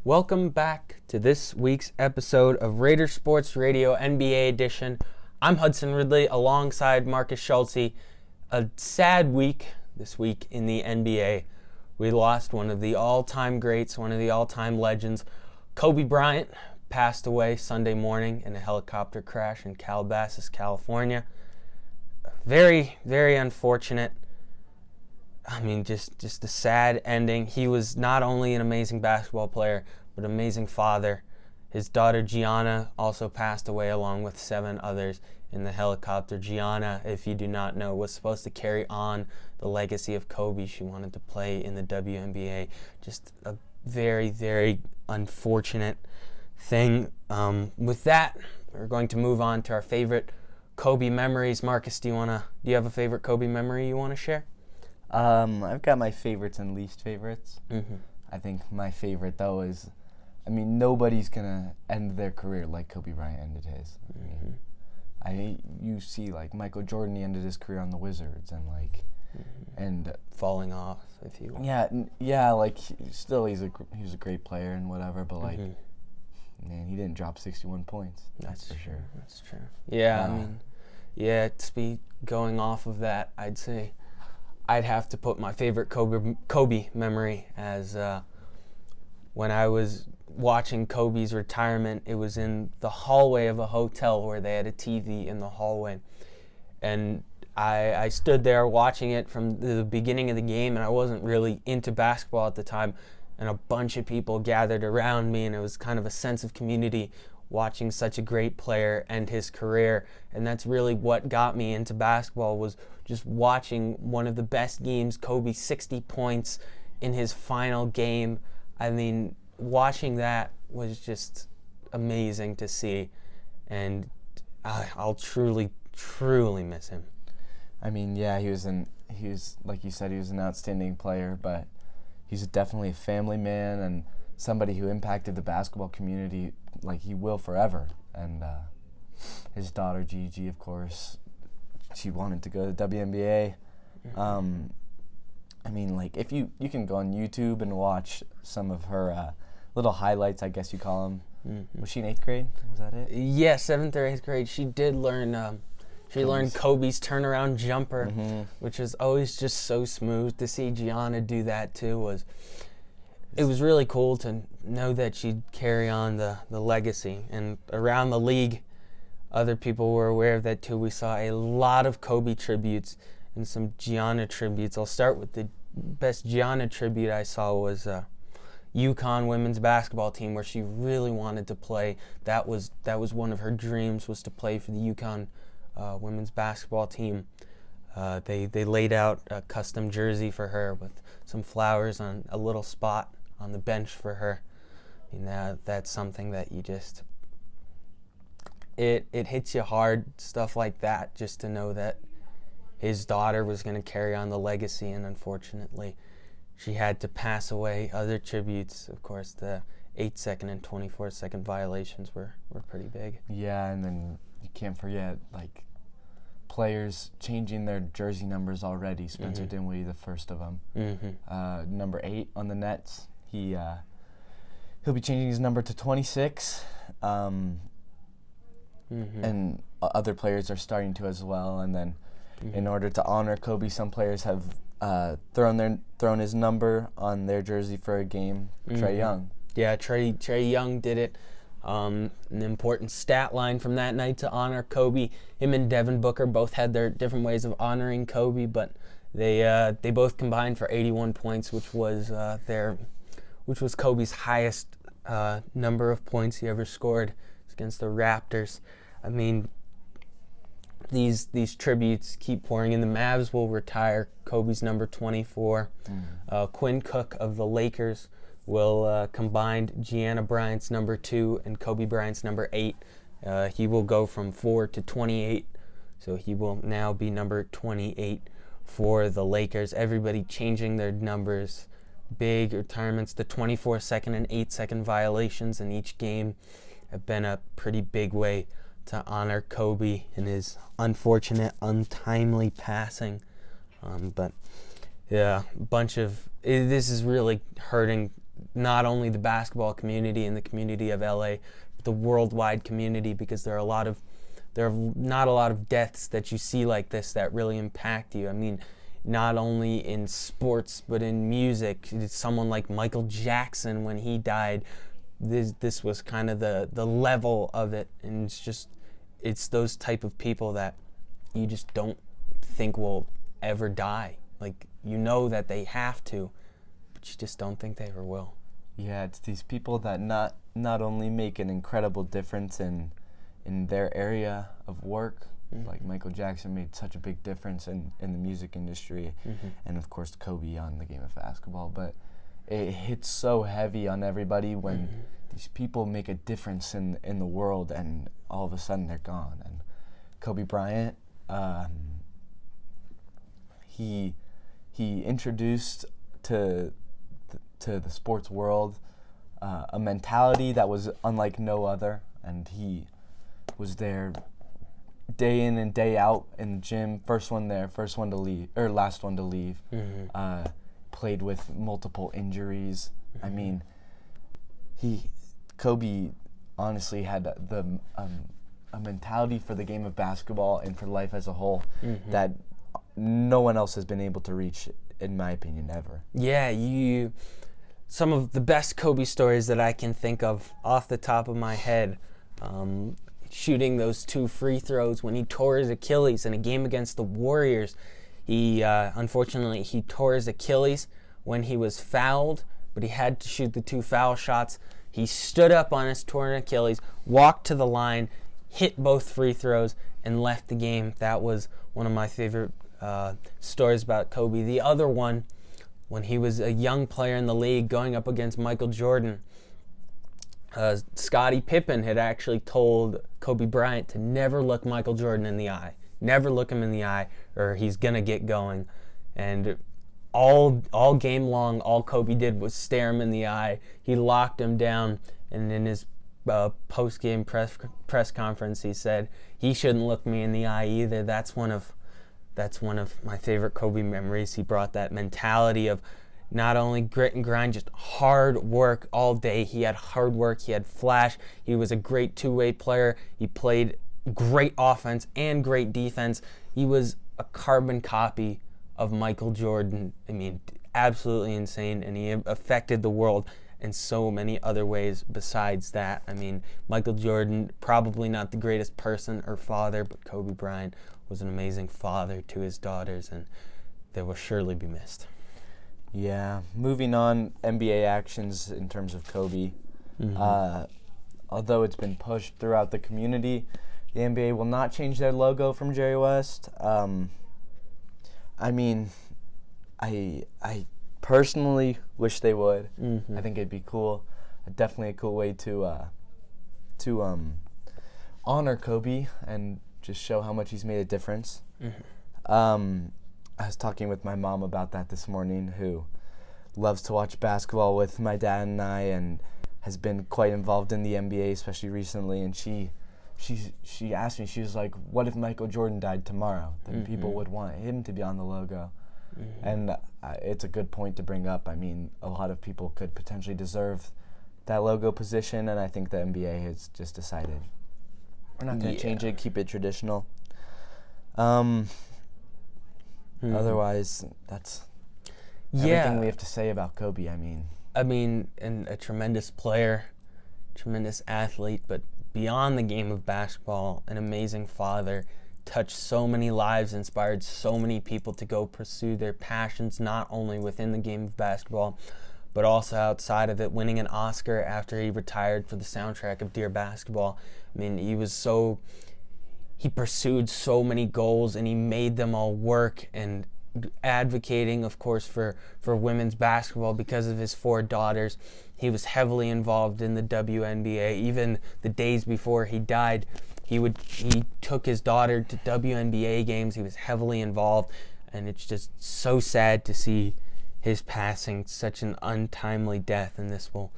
Welcome back to this week's episode of Raider Sports Radio NBA Edition. I'm Hudson Ridley alongside Marcus Schultze. A sad week this week in the NBA. We lost one of the all-time greats, one of the all-time legends. Kobe Bryant passed away Sunday morning in a helicopter crash in Calabasas, California. Very, very unfortunate. I mean, just a sad ending. He was not only an amazing basketball player, but an amazing father. His daughter Gianna also passed away along with 7 others in the helicopter. Gianna, if you do not know, was supposed to carry on the legacy of Kobe. She wanted to play in the WNBA. Just a very, very unfortunate thing. With that, we're going to move on to our favorite Kobe memories. Marcus, do you have a favorite Kobe memory you want to share? I've got my favorites and least favorites. Mm-hmm. I think my favorite, though, is, nobody's going to end their career like Kobe Bryant ended his. You see, Michael Jordan, he ended his career on the Wizards, and falling off, if you will. He was a great player and whatever, but, man, he didn't drop 61 points. That's for sure. That's true. Yeah, to be going off of that, I'd say I'd have to put my favorite Kobe memory as when I was watching Kobe's retirement. It was in the hallway of a hotel where they had a TV in the hallway. And I stood there watching it from the beginning of the game, and I wasn't really into basketball at the time. And a bunch of people gathered around me, and it was kind of a sense of community watching such a great player end his career. And that's really what got me into basketball, was just watching one of the best games, Kobe 60 points in his final game. Watching that was just amazing to see, and I'll truly, truly miss him. He was like you said, he was an outstanding player, but he's definitely a family man and somebody who impacted the basketball community like he will forever. And his daughter Gigi, of course, she wanted to go to the WNBA. If you can go on YouTube and watch some of her little highlights, I guess you call them. Mm-hmm. Was she in 8th grade? Was that it? Yeah, 7th or 8th grade. She did learn. She learned Kobe's turnaround jumper, which is always just so smooth. To see Gianna do that too it was really cool to know that she'd carry on the legacy. And around the league, other people were aware of that too. We saw a lot of Kobe tributes and some Gianna tributes. I'll start with the best Gianna tribute I saw was UConn women's basketball team, where she really wanted to play. That was one of her dreams, was to play for the UConn women's basketball team. They laid out a custom jersey for her with some flowers on a little spot on the bench for her. That's something that you just, it hits you hard, stuff like that, just to know that his daughter was going to carry on the legacy, and unfortunately she had to pass away. Other tributes, of course, the 8-second and 24-second violations were pretty big. Yeah, and then you can't forget, players changing their jersey numbers already. Spencer Dinwiddie, the first of them. Number 8 on the Nets. He'll be changing his number to 26. And other players are starting to as well. And then in order to honor Kobe, some players have thrown his number on their jersey for a game. Trae Young. Yeah, Trae Young did it. An important stat line from that night to honor Kobe. Him and Devin Booker both had their different ways of honoring Kobe, but they both combined for 81 points, which was Kobe's highest number of points he ever scored against the Raptors. These tributes keep pouring in. The Mavs will retire Kobe's number 24. Quinn Cook of the Lakers will combine Gianna Bryant's number 2 and Kobe Bryant's number 8. He will go from 4 to 28, so he will now be number 28 for the Lakers. Everybody changing their numbers. Big retirements. The 24-second and 8-second violations in each game have been a pretty big way to honor Kobe in his unfortunate, untimely passing. But yeah, this is really hurting not only the basketball community and the community of LA, but the worldwide community, because there are not a lot of deaths that you see like this that really impact you. I mean, not only in sports, but in music. Someone like Michael Jackson, when he died, this was kind of the level of it. And it's those type of people that you just don't think will ever die. Like, you know that they have to, but you just don't think they ever will. Yeah, it's these people that not only make an incredible difference in their area of work, like Michael Jackson made such a big difference in the music industry, and of course Kobe on the game of basketball, but it hits so heavy on everybody when these people make a difference in the world and all of a sudden they're gone. And Kobe Bryant, he introduced to the sports world a mentality that was unlike no other, and he was there day in and day out in the gym, first one there, first one to leave, or last one to leave. Played with multiple injuries. I mean, Kobe honestly had a mentality for the game of basketball and for life as a whole that no one else has been able to reach, in my opinion, ever. Yeah, some of the best Kobe stories that I can think of off the top of my head, shooting those 2 free throws when he tore his Achilles in a game against the Warriors. Unfortunately, he tore his Achilles when he was fouled, but he had to shoot the 2 foul shots. He stood up on his torn Achilles, walked to the line, hit both free throws, and left the game. That was one of my favorite stories about Kobe. The other one, when he was a young player in the league going up against Michael Jordan, Scottie Pippen had actually told Kobe Bryant to never look Michael Jordan in the eye. Never look him in the eye, or he's going to get going. And all game long, all Kobe did was stare him in the eye. He locked him down, and in his post-game press conference, he said, he shouldn't look me in the eye either. That's one of my favorite Kobe memories. He brought that mentality of not only grit and grind, just hard work all day. He had hard work, he had flash, he was a great two-way player, he played great offense and great defense. He was a carbon copy of Michael Jordan. I mean, absolutely insane, and he affected the world in so many other ways besides that. I mean, Michael Jordan, probably not the greatest person or father, but Kobe Bryant was an amazing father to his daughters, and they will surely be missed. Yeah, moving on, NBA actions in terms of Kobe. Although it's been pushed throughout the community, the NBA will not change their logo from Jerry West. I mean, I personally wish they would. I think it'd be cool. Definitely a cool way to honor Kobe and just show how much he's made a difference. I was talking with my mom about that this morning, who loves to watch basketball with my dad and I, and has been quite involved in the NBA, especially recently. And she asked me, she was like, what if Michael Jordan died tomorrow? Then people would want him to be on the logo. And it's a good point to bring up. I mean, a lot of people could potentially deserve that logo position, and I think the NBA has just decided we're not going to change it, keep it traditional. Otherwise, that's everything we have to say about Kobe. I mean, and a tremendous player, tremendous athlete, but beyond the game of basketball, an amazing father, touched so many lives, inspired so many people to go pursue their passions, not only within the game of basketball, but also outside of it, winning an Oscar after he retired for the soundtrack of Dear Basketball. I mean, he pursued so many goals, and he made them all work, and advocating, of course, for women's basketball because of his 4 daughters. He was heavily involved in the WNBA. Even the days before he died, he took his daughter to WNBA games. He was heavily involved, and it's just so sad to see his passing, such an untimely death, and this will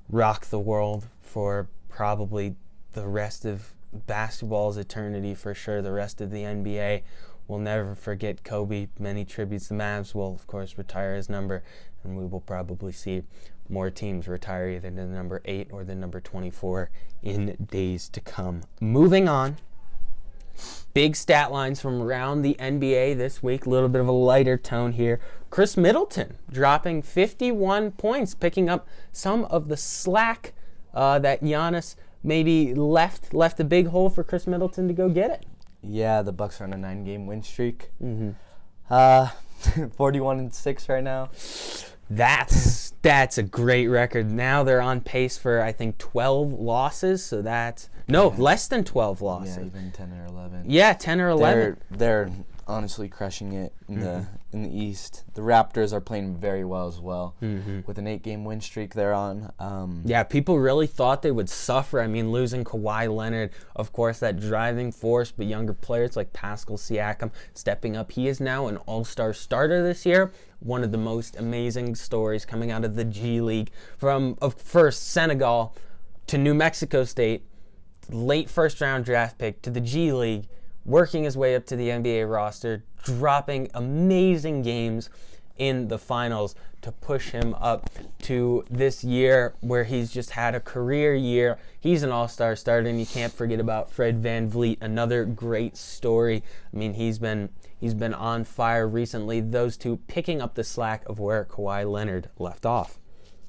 rock the world for probably the rest of basketball's eternity, for sure. The rest of the NBA will never forget Kobe. Many tributes. The Mavs will, of course, retire his number, and we will probably see more teams retire either the number 8 or the number 24 in days to come. Moving on. Big stat lines from around the NBA this week. A little bit of a lighter tone here. Chris Middleton dropping 51 points, picking up some of the slack that Giannis maybe left a big hole for Chris Middleton to go get it. Yeah, the Bucks are on a 9-game win streak. 41-6 right now. That's a great record. Now they're on pace for, I think, 12 losses. So less than 12 losses. Yeah, even 10 or 11. Yeah, 10 or 11. They're honestly crushing it in the East. The Raptors are playing very well as well, with an 8-game win streak they're on. Yeah, people really thought they would suffer. I mean, losing Kawhi Leonard, of course, that driving force, but younger players like Pascal Siakam stepping up. He is now an all-star starter this year. One of the most amazing stories coming out of the G League, from first Senegal to New Mexico State, late first-round draft pick to the G League, working his way up to the NBA roster, dropping amazing games in the finals to push him up to this year where he's just had a career year. He's an all-star starter, and you can't forget about Fred VanVleet, another great story. I mean, he's been on fire recently, those two picking up the slack of where Kawhi Leonard left off.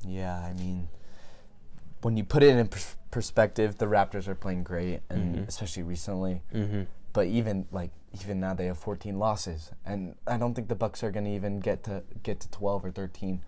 Yeah, I mean, when you put it in perspective, the Raptors are playing great, and especially recently. But even now they have 14 losses, and I don't think the Bucks are going to even get to 12 or 13.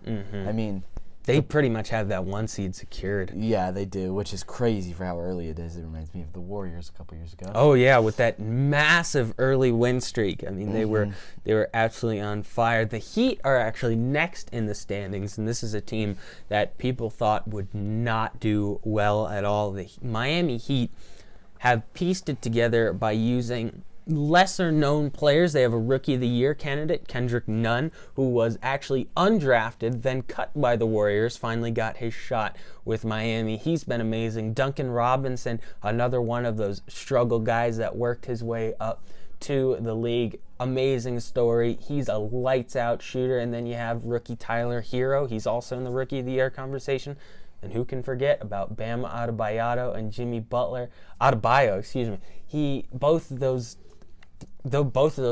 I mean, they pretty much have that 1 seed secured. Yeah, they do, which is crazy for how early it is. It reminds me of the Warriors a couple years ago. Oh yeah, with that massive early win streak. I mean, they were absolutely on fire. The Heat are actually next in the standings, and this is a team that people thought would not do well at all. The Miami Heat have pieced it together by using lesser-known players. They have a Rookie of the Year candidate, Kendrick Nunn, who was actually undrafted, then cut by the Warriors, finally got his shot with Miami. He's been amazing. Duncan Robinson, another one of those struggle guys that worked his way up to the league. Amazing story. He's a lights-out shooter. And then you have rookie Tyler Hero. He's also in the Rookie of the Year conversation. And who can forget about Bam Adebayo and Jimmy Butler? Adebayo, excuse me. Both of those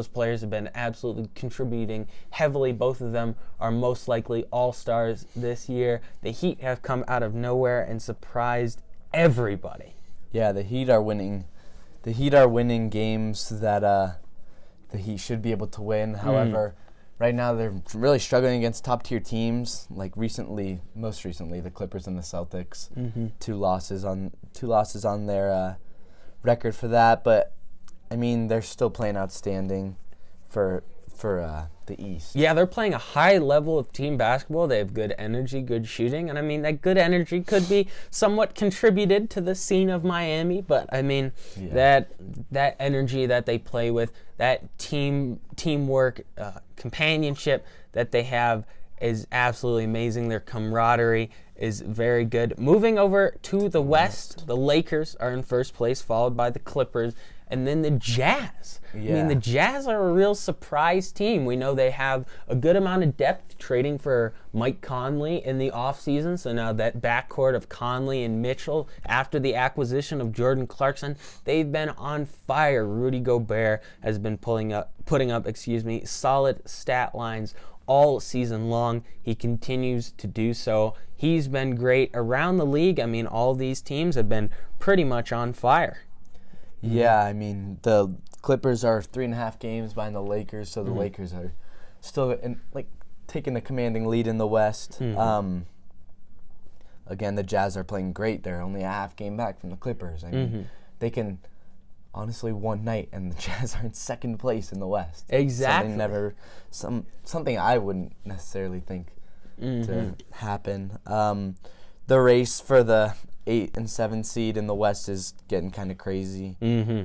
players have been absolutely contributing heavily. Both of them are most likely all-stars this year. The Heat have come out of nowhere and surprised everybody. Yeah, the Heat are winning. The Heat are winning games that the Heat should be able to win. However, right now they're really struggling against top-tier teams. Like most recently, the Clippers and the Celtics. 2 losses on their record for that, but I mean, they're still playing outstanding for the East. Yeah, they're playing a high level of team basketball. They have good energy, good shooting, and I mean, that good energy could be somewhat contributed to the scene of Miami, but I mean, that energy that they play with, that teamwork, companionship that they have is absolutely amazing. Their camaraderie is very good. Moving over to the West, the Lakers are in first place, followed by the Clippers, and then the Jazz. Yeah. I mean, the Jazz are a real surprise team. We know they have a good amount of depth, trading for Mike Conley in the offseason. So now that backcourt of Conley and Mitchell, after the acquisition of Jordan Clarkson, they've been on fire. Rudy Gobert has been putting up solid stat lines all season long. He continues to do so. He's been great around the league. I mean, all these teams have been pretty much on fire. Yeah, I mean, the Clippers are 3.5 games behind the Lakers, so the Lakers are still taking the commanding lead in the West. Again, the Jazz are playing great. They're only a half game back from the Clippers. I mean, they can honestly one night and the Jazz are in second place in the West. Exactly. Something I wouldn't necessarily think to happen. The race for the 8 and 7 seed in the West is getting kind of crazy.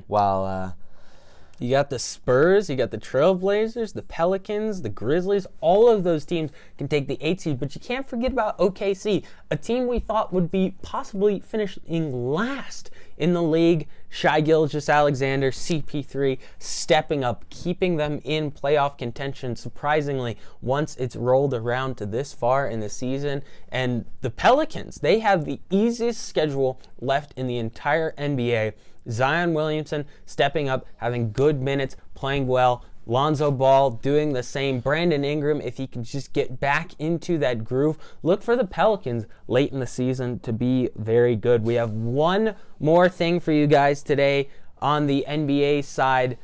While you got the Spurs, you got the Trailblazers, the Pelicans, the Grizzlies. All of those teams can take the 8 seed, but you can't forget about OKC, a team we thought would be possibly finishing last in the league. Shai Gilgeous-Alexander, CP3, stepping up, keeping them in playoff contention, surprisingly, once it's rolled around to this far in the season. And the Pelicans, they have the easiest schedule left in the entire NBA. Zion Williamson stepping up, having good minutes, playing well. Lonzo Ball doing the same. Brandon Ingram, if he can just get back into that groove. Look for the Pelicans late in the season to be very good. We have one more thing for you guys today on the NBA side,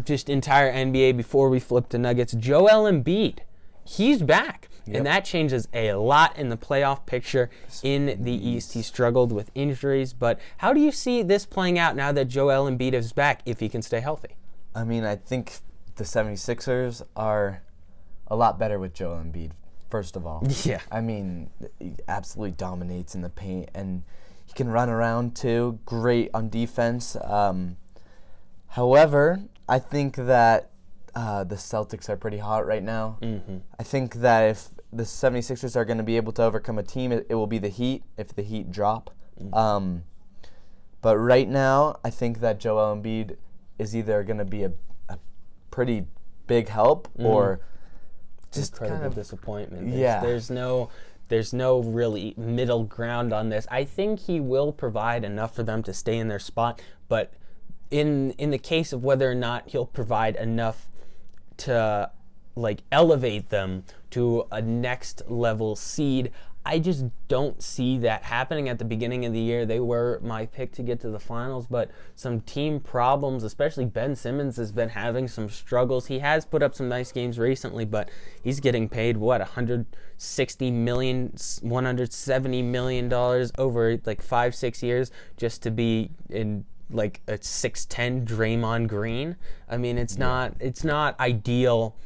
just entire NBA before we flip to Nuggets. Joel Embiid, he's back. Yep. And that changes a lot in the playoff picture in the East. He struggled with injuries, but how do you see this playing out now that Joel Embiid is back, if he can stay healthy? I mean, I think the 76ers are a lot better with Joel Embiid, first of all. Yeah. I mean, he absolutely dominates in the paint, and he can run around too. Great on defense. However, I think that the Celtics are pretty hot right now. Mm-hmm. I think that if the 76ers are going to be able to overcome a team, it will be the Heat, if the Heat drop. Mm-hmm. But right now, I think that Joel Embiid is either going to be a pretty big help or just incredible kind of disappointment. Yeah. There's no really middle ground on this. I think he will provide enough for them to stay in their spot, but in the case of whether or not he'll provide enough to elevate them to a next level seed, I just don't see that happening. At the beginning of the year, they were my pick to get to the finals, but some team problems, especially Ben Simmons has been having some struggles. He has put up some nice games recently, but he's getting paid, $160 million, $170 million over 5-6 years just to be in a 6'10" Draymond Green. I mean, it's not ideal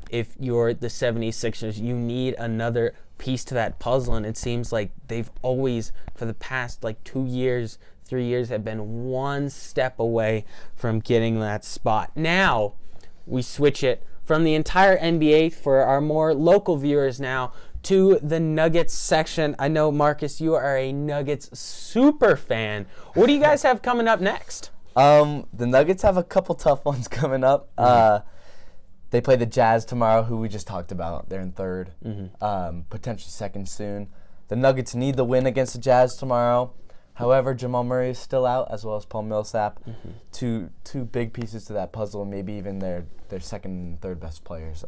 if you're the 76ers. You need another piece to that puzzle, and it seems like they've always, for the past 2 years, 3 years, have been one step away from getting that spot. Now, we switch it from the entire NBA for our more local viewers now to the Nuggets section. I know, Marcus, you are a Nuggets super fan. What do you guys have coming up next? The Nuggets have a couple tough ones coming up. They play the Jazz tomorrow, who we just talked about. They're in third, potentially second soon. The Nuggets need the win against the Jazz tomorrow. However, Jamal Murray is still out, as well as Paul Millsap. Two big pieces to that puzzle, and maybe even their second and third best players.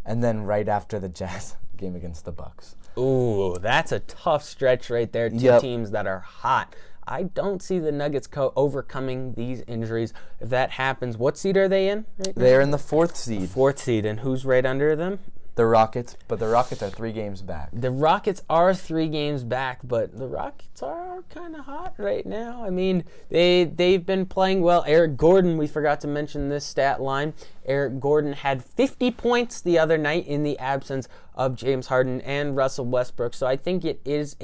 And then right after the Jazz game against the Bucks. Ooh, that's a tough stretch right there. Two teams that are hot. I don't see the Nuggets overcoming these injuries. If that happens, what seed are they in right now? They're in the fourth seed. Fourth seed, and who's right under them? The Rockets, but the Rockets are 3 games back. The Rockets are 3 games back, but the Rockets are kind of hot right now. I mean, they've been playing well. Eric Gordon, we forgot to mention this stat line. Eric Gordon had 50 points the other night in the absence of James Harden and Russell Westbrook. So I think it is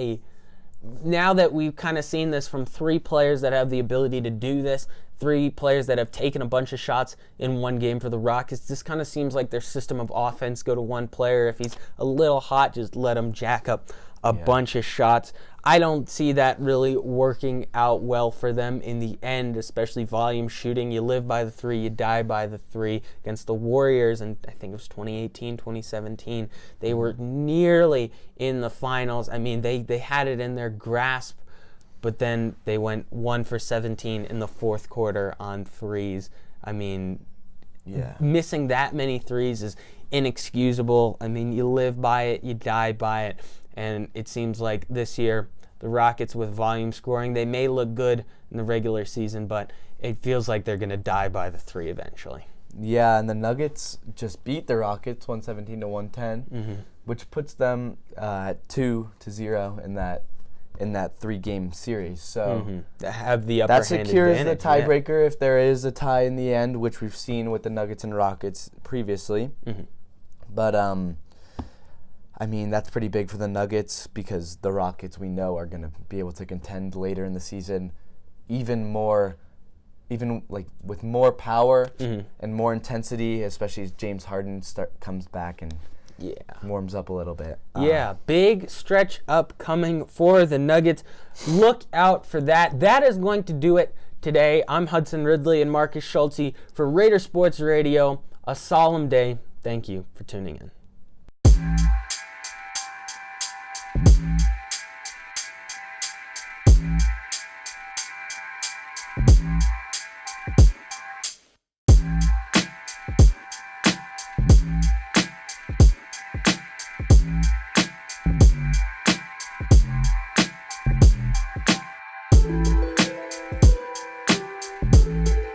now that we've kind of seen this from 3 players that have the ability to do this, 3 players that have taken a bunch of shots in one game for the Rockets, this kind of seems like their system of offense. Go to one player. If he's a little hot, just let him jack up a bunch of shots. I don't see that really working out well for them in the end, especially volume shooting. You live by the 3, you die by the 3. Against the Warriors, and I think it was 2018, 2017, they were nearly in the finals. I mean, they had it in their grasp, but then they went 1 for 17 in the fourth quarter on threes. I mean, missing that many threes is inexcusable. I mean, you live by it, you die by it. And it seems like this year, the Rockets with volume scoring, they may look good in the regular season, but it feels like they're going to die by the 3 eventually. Yeah, and the Nuggets just beat the Rockets 117-110, which puts them at 2-0 in that 3-game series. So have the upper that hand secures the advantage, tiebreaker if there is a tie in the end, which we've seen with the Nuggets and Rockets previously. But I mean, that's pretty big for the Nuggets because the Rockets, we know, are going to be able to contend later in the season even with more power and more intensity, especially as James Harden comes back and Yeah. warms up a little bit. Yeah, big stretch upcoming for the Nuggets. Look out for that. That is going to do it today. I'm Hudson Ridley and Marcus Schultze for Raider Sports Radio. A solemn day. Thank you for tuning in.